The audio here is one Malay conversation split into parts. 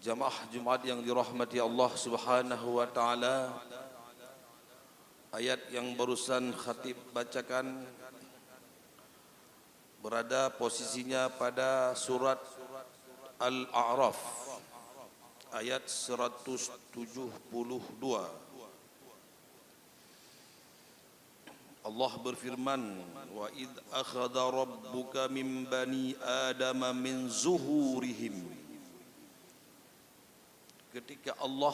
Jamaah Jumat yang dirahmati Allah Subhanahu wa taala, ayat yang barusan khatib bacakan berada posisinya pada surat Al-A'raf ayat 172. Allah berfirman, wa id akhadha rabbuka min bani adama min zuhurihim. Ketika Allah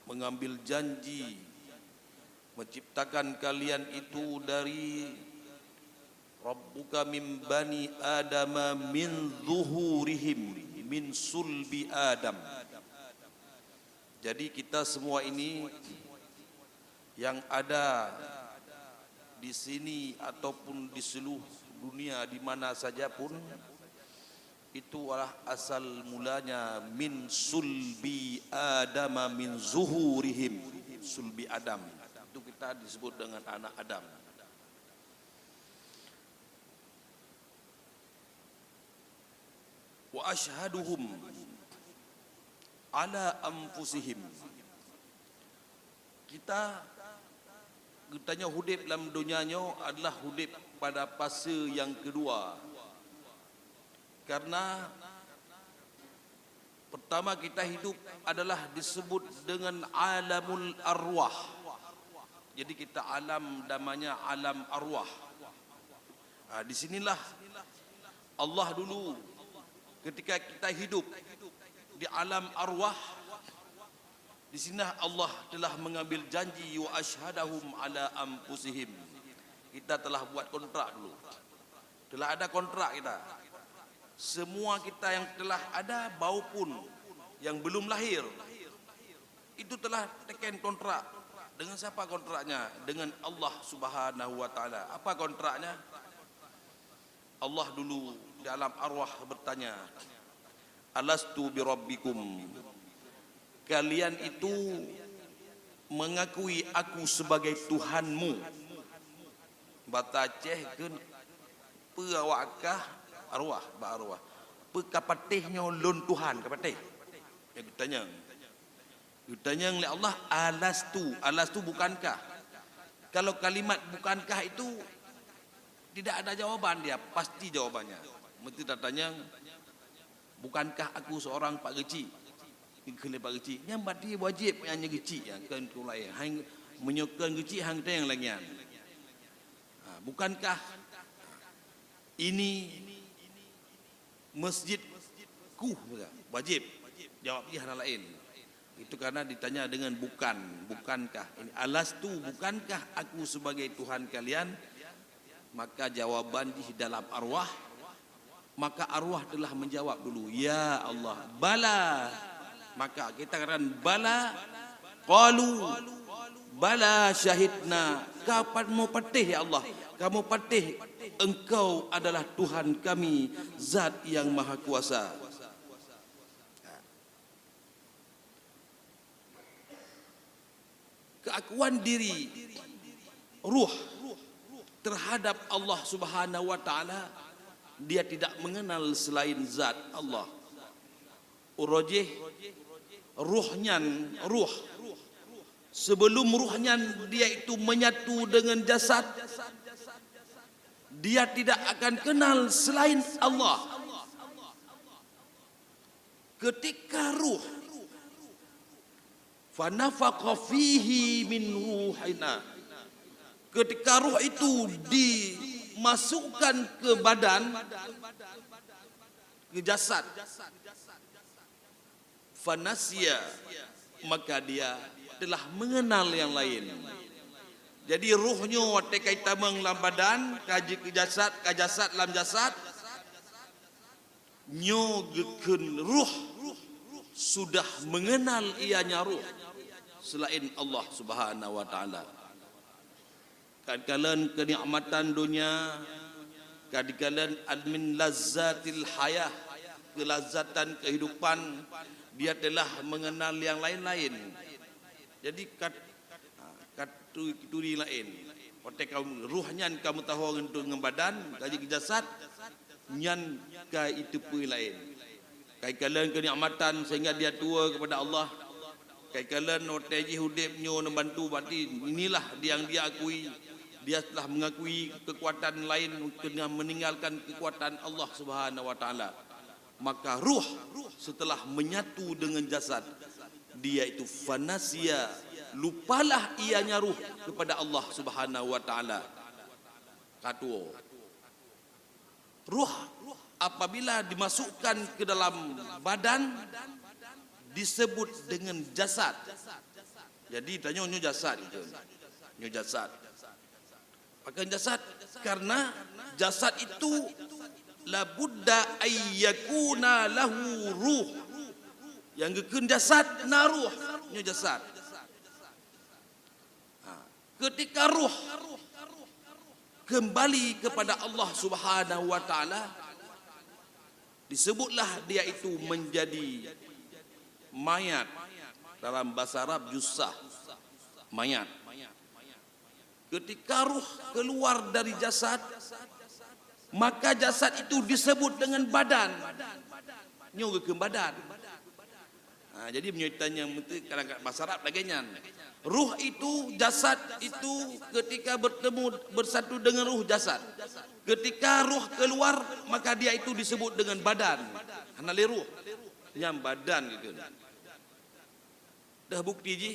mengambil janji menciptakan kalian itu dari Rabbuka min bani adama min zuhurihim, min sulbi Adam. Jadi kita semua ini yang ada di sini ataupun di seluruh dunia, di mana saja pun, itu adalah asal mulanya min sulbi Adam, min zuhurihim, sulbi Adam. Itu kita disebut dengan anak Adam. Wa ashhaduhum ala anfusihim. Kitanya hudib dalam dunianya adalah hudib pada fase yang kedua. Karena pertama kita hidup adalah disebut dengan alamul arwah. Jadi kita alam namanya alam arwah. Di sinilah Allah dulu ketika kita hidup di alam arwah, di sinilah Allah telah mengambil janji wa asyhadahum ala anfusihim. Kita telah buat kontrak dulu. Telah ada kontrak kita. Semua kita yang telah ada maupun yang belum lahir itu telah tekan kontrak. Dengan siapa kontraknya? Dengan Allah Subhanahu wa taala. Apa kontraknya? Allah dulu di alam arwah bertanya, alastu birabbikum, kalian itu mengakui aku sebagai Tuhanmu. Bataceh ke pewakah arwah, ba arwah. Pekapatihnya lon Tuhan kapatih. Yang ditanya. Ditanya oleh Allah, alastu bukankah? Kalau kalimat bukankah itu tidak ada jawaban, dia pasti jawabannya. Mesti datanya, bukankah aku seorang Pak Geci? Kena Pak Geci. Yang berarti wajib yang Geci yang kan kulai. Hang menyukai Geci hang yang lagian. Bukankah ini masjidku? Wajib. Jawab dia hal lain. Itu karena ditanya dengan bukankah ini alastu, bukankah aku sebagai Tuhan kalian? Maka jawaban di dalam arwah, maka arwah telah menjawab dulu, ya Allah, bala. Maka kita katakan bala, qalu bala syahidna. Kapan mau patih ya Allah? Kamu patih, engkau adalah Tuhan kami, zat yang maha kuasa. Keakuan diri ruh terhadap Allah Subhanahu wa taala, dia tidak mengenal selain zat Allah. Urajih ruhnya, ruh sebelum ruhnya dia itu menyatu dengan jasad, dia tidak akan kenal selain Allah. Ketika ruh fanafakha fihi min ruhina, ketika ruh itu dimasukkan ke badan, ke jasad, fanasya, maka dia telah mengenal yang lain. Jadi ruhnya waktu kita dalam badan, kaji ke jasad dalam jasad, nyogekeun ruh sudah mengenal ianya ruh selain Allah Subhanahu wa taala. Kadang-kadang kenikmatan dunia, kadang-kadang admin lazzatil hayah, kelazatan kehidupan, dia telah mengenal yang lain-lain. Jadi katuri lain. Otak kamu ruhnya kamu tahu untuk badan, kaji ke jasad, nyan ka itu pun lain. Kaikalan kenikmatan sehingga dia tua kepada Allah. Kaikalan oteji hudipnya membantu, berarti inilah dia yang dia akui. Dia telah mengakui kekuatan lain kena meninggalkan kekuatan Allah Subhanahu wa taala. Maka ruh setelah menyatu dengan jasad, dia itu fanasia, lupalah ianya ruh kepada Allah Subhanahu wa taala. Katuo. Ruh apabila dimasukkan ke dalam badan disebut dengan jasad. Jadi tanya nyo jasad itu. Nyo jasad. Pakai jasad karena jasad itu la budda ayyakuna lahu ruh. Yang gekeun jasad na ruh, nyo jasad. Ketika ruh kembali kepada Allah Subhanahu wa taala, disebutlah dia itu menjadi mayat. Dalam bahasa Arab jussah, mayat. Ketika ruh keluar dari jasad, maka jasad itu disebut dengan badan. Nyo ke badan. Jadi menyitanya kadang-kadang bahasa Arab laganya. Ruh itu, jasad itu ketika bertemu bersatu dengan ruh jasad. Ketika ruh keluar, maka dia itu disebut dengan badan. Karena ruh yang badan gitu. Dah bukti ji.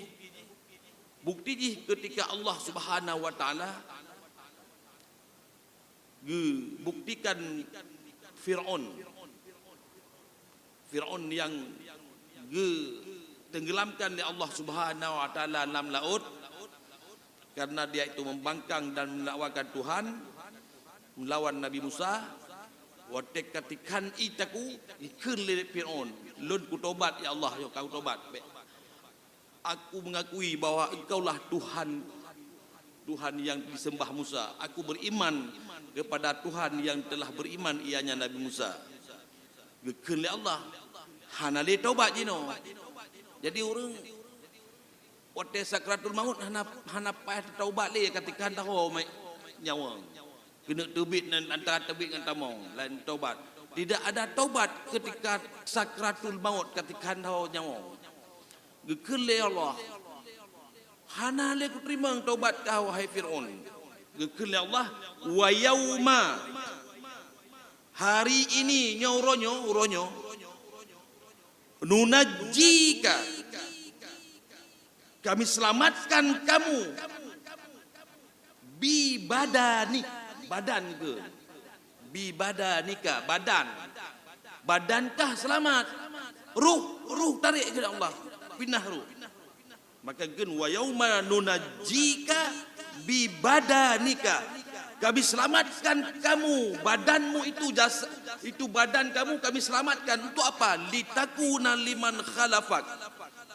Bukti ji ketika Allah Subhanahu wa taala buktikan Fir'aun yang tenggelamkan oleh Allah Subhanahu wa taala dalam laut karena dia itu membangkang dan mendakwakan Tuhan, melawan Nabi Musa. Wa tekatikan itaku ikun le Fir'aun, lun ku tobat ya Allah, yo kau tobat. Aku mengakui bahwa engkaulah Tuhan yang disembah Musa. Aku beriman kepada Tuhan yang telah beriman ianya Nabi Musa. Gekun le Allah. Hana le taubat jino. Jadi orang waktu sakratul maut hana payah taubat le ketika tahu nyawa. Kena terbit antara terbit dengan tamong lain taubat. Tidak ada taubat ketika sakratul maut ketika tahu nyawa. Gekun le Allah. Hana le ku terima taubat kau hai Fir'aun. Gekun le Allah wa yauma. Hari ini uronyo nunajjika, kami selamatkan kamu bi badani, badan ke bi badanika, badankah selamat, ruh tarik ke Allah, pindah ruh. Maka gen wa yauma nunajjika bi badanika, kami selamatkan kamu, badanmu itu itu badan kamu kami selamatkan untuk apa? Litakuna liman khalafak,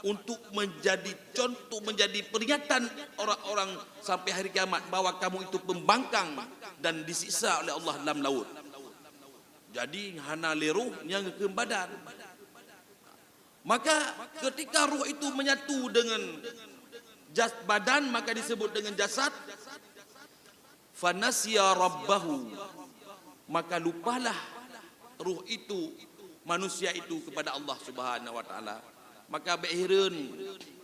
untuk menjadi contoh, menjadi peringatan orang-orang sampai hari kiamat bahwa kamu itu pembangkang dan disiksa oleh Allah dalam laut. Jadi hana leruh yang ke badan. Maka ketika ruh itu menyatu dengan badan, maka disebut dengan jasad. Fanasya rabbahu, maka lupalah ruh itu, manusia itu kepada Allah Subhanahu wa taala. Maka behireun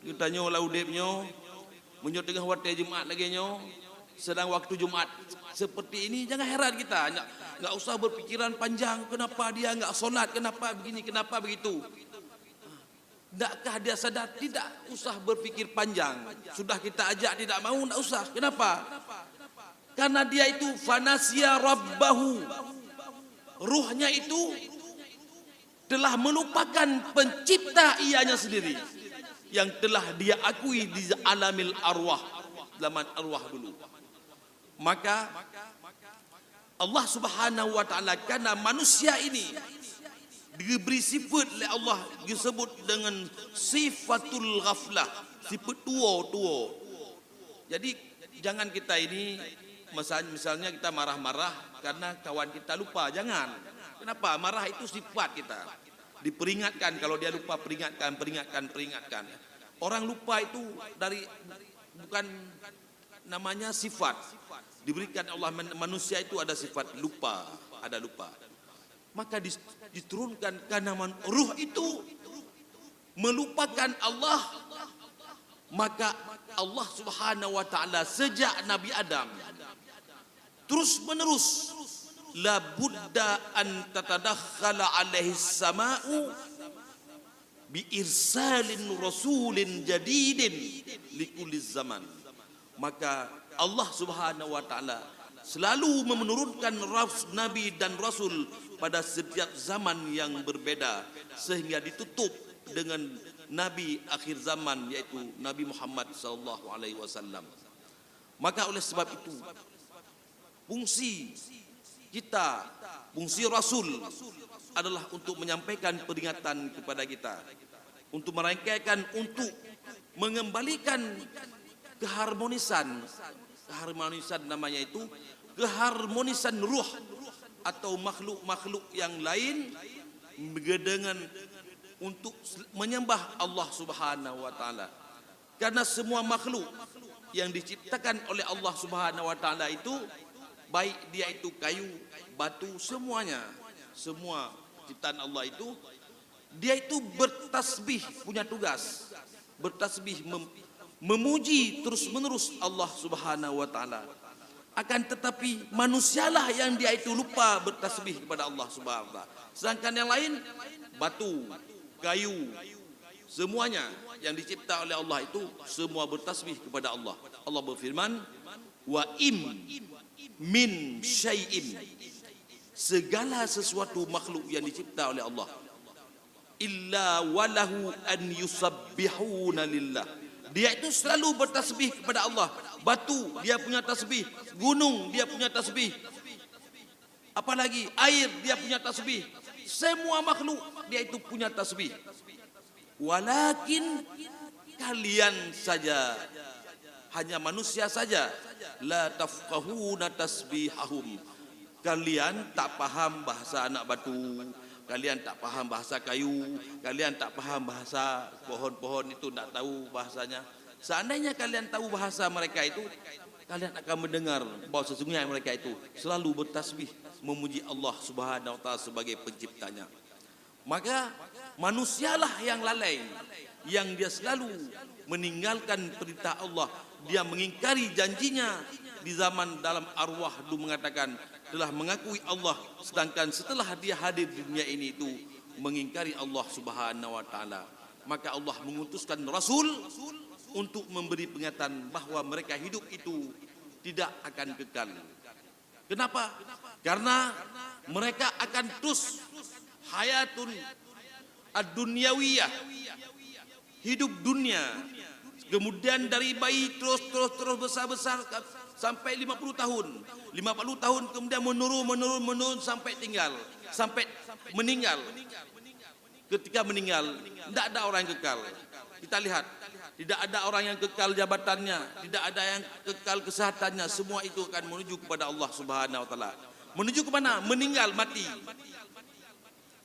kita nyo laudepnyo menyut tengah waktu Jumat lagi nyo, sedang waktu Jumat seperti ini, jangan heran kita, enggak usah berpikiran panjang kenapa dia enggak solat, kenapa begini, kenapa begitu. Tidakkah dia sadar? Tidak usah berpikir panjang. Sudah kita ajak tidak mau, enggak usah. Kenapa? Karena dia itu fanasya rabbahu, ruhnya itu telah melupakan pencipta ianya sendiri yang telah dia akui di alamil arwah, zaman arwah dulu. Maka Allah Subhanahu wa taala, karena manusia ini diberi sifat oleh Allah disebut dengan sifatul ghaflah, sifat tua. Jadi jangan kita ini misalnya kita marah-marah karena kawan kita lupa, jangan. Kenapa? Marah itu sifat kita. Diperingatkan, kalau dia lupa peringatkan. Orang lupa itu bukan namanya sifat. Diberikan Allah, manusia itu ada sifat lupa, ada lupa. maka diturunkan karena ruh itu melupakan Allah, maka Allah Subhanahu wa taala sejak Nabi Adam terus menerus la budda an tatadakhala alaihi sama'u bi irsalin rasulin jadidin likulli zaman. Maka Allah Subhanahu wa taala selalu menurunkan nabi dan rasul pada setiap zaman yang berbeda sehingga ditutup dengan nabi akhir zaman yaitu Nabi Muhammad sallallahu alaihi wasallam. Maka oleh sebab itu fungsi kita, fungsi rasul adalah untuk menyampaikan peringatan kepada kita, untuk merangkaikan, untuk mengembalikan keharmonisan namanya itu keharmonisan ruh atau makhluk-makhluk yang lain dengan untuk menyembah Allah Subhanahu wa taala. Karena semua makhluk yang diciptakan oleh Allah Subhanahu wa taala itu, baik dia itu kayu, batu, semuanya, semua ciptaan Allah itu, dia itu bertasbih, punya tugas bertasbih, memuji terus-menerus Allah Subhanahu wa taala. Akan tetapi manusialah yang dia itu lupa bertasbih kepada Allah Subhanahu wa taala. Sedangkan yang lain, batu, kayu, semuanya yang dicipta oleh Allah itu semua bertasbih kepada Allah. Allah berfirman, wa min syai'in, segala sesuatu makhluk yang dicipta oleh Allah, illa walahu an yusabbihuna lillah, dia itu selalu bertasbih kepada Allah. Batu dia punya tasbih, gunung dia punya tasbih, apalagi air dia punya tasbih, semua makhluk dia itu punya tasbih. Walakin kalian saja, hanya manusia saja, la tafqahuna tasbihahum, kalian tak paham bahasa anak batu, kalian tak paham bahasa kayu, kalian tak paham bahasa pohon-pohon itu, tak tahu bahasanya. Seandainya kalian tahu bahasa mereka itu, kalian akan mendengar bahwa sesungguhnya mereka itu selalu bertasbih memuji Allah Subhanahu wa taala sebagai penciptanya. Maka manusialah yang lalai, yang dia selalu meninggalkan perintah Allah, dia mengingkari janjinya. Di zaman dalam arwah dulu mengatakan telah mengakui Allah, sedangkan setelah dia hadir di dunia ini itu mengingkari Allah Subhanahu wa taala. Maka Allah mengutuskan rasul untuk memberi peringatan bahwa mereka hidup itu tidak akan kekal. Kenapa? Karena mereka akan terus hayatun ad-dunyawiyah, hidup dunia. Kemudian dari bayi terus besar sampai 50 tahun. 50 tahun kemudian menurun sampai meninggal. Ketika meninggal, tidak ada orang yang kekal. Kita lihat, tidak ada orang yang kekal jabatannya, tidak ada yang kekal kesehatannya. Semua itu akan menuju kepada Allah Subhanahu wa taala. Menuju ke mana? Meninggal, mati.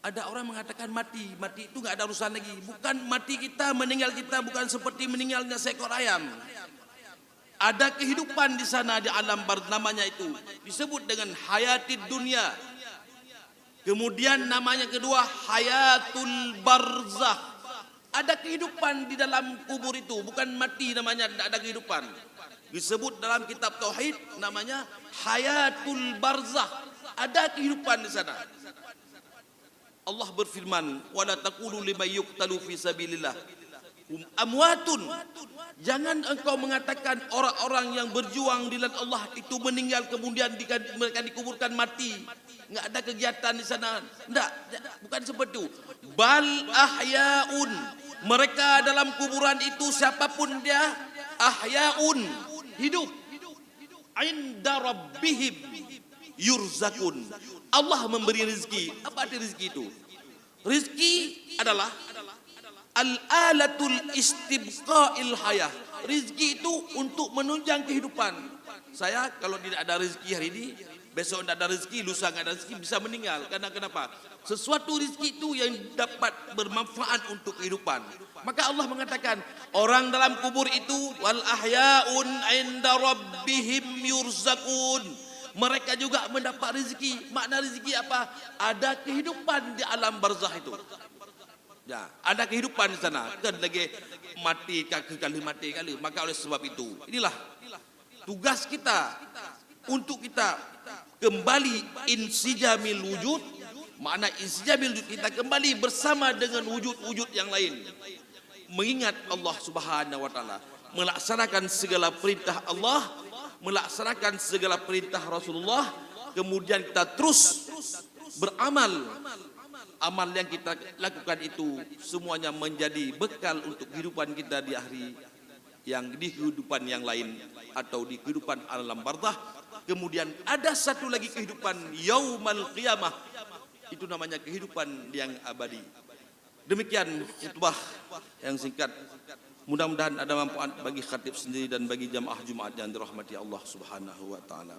Ada orang mengatakan mati itu enggak ada urusan lagi. Bukan mati kita, meninggal kita bukan seperti meninggalnya seekor ayam. Ada kehidupan di sana, di alam barzakh, namanya itu disebut dengan hayatid dunia. Kemudian namanya kedua hayatul barzakh. Ada kehidupan di dalam kubur itu, bukan mati namanya, tidak ada kehidupan. Disebut dalam kitab tauhid namanya hayatul barzakh. Ada kehidupan di sana. Allah berfirman, wala taqulu liman yuqtalu fi sabilillah amwatun. Jangan engkau mengatakan orang-orang yang berjuang di jalan Allah itu meninggal kemudian mereka dikuburkan mati. Enggak ada kegiatan di sana. Enggak, bukan seperti itu. Bal ahyaun. Mereka dalam kuburan itu siapapun dia, ahyaun, hidup. Inda rabbihim yurzakun. Allah memberi rezeki. Apa arti rezeki itu? Rezeki adalah al-alatul istibqa'il hayah. Rezeki itu untuk menunjang kehidupan. Saya kalau tidak ada rezeki hari ini, besok tidak ada rezeki, lusa tidak ada rezeki, bisa meninggal. Karena kenapa? Sesuatu rezeki itu yang dapat bermanfaat untuk kehidupan. Maka Allah mengatakan, orang dalam kubur itu wal ahyaun inda rabbihim yurzakun. mereka juga mendapat rezeki. Makna rezeki apa? Ada kehidupan di alam barzah itu. Ya, ada kehidupan di sana. Kan lagi mati kali mati kali. Maka oleh sebab itu, inilah tugas kita untuk kita kembali insijamil wujud. Makna insijamil wujud, kita kembali bersama dengan wujud-wujud yang lain. Mengingat Allah Subhanahu wa taala, melaksanakan segala perintah Allah, melaksanakan segala perintah Rasulullah, kemudian kita terus beramal. Amal yang kita lakukan itu semuanya menjadi bekal untuk kehidupan kita di hari yang di kehidupan yang lain atau di kehidupan alam barzah. Kemudian ada satu lagi kehidupan yaumal qiyamah, itu namanya kehidupan yang abadi. Demikian khutbah yang singkat, mudah-mudahan ada manfaat bagi khatib sendiri dan bagi jamaah Jumat yang dirahmati Allah Subhanahu wa taala.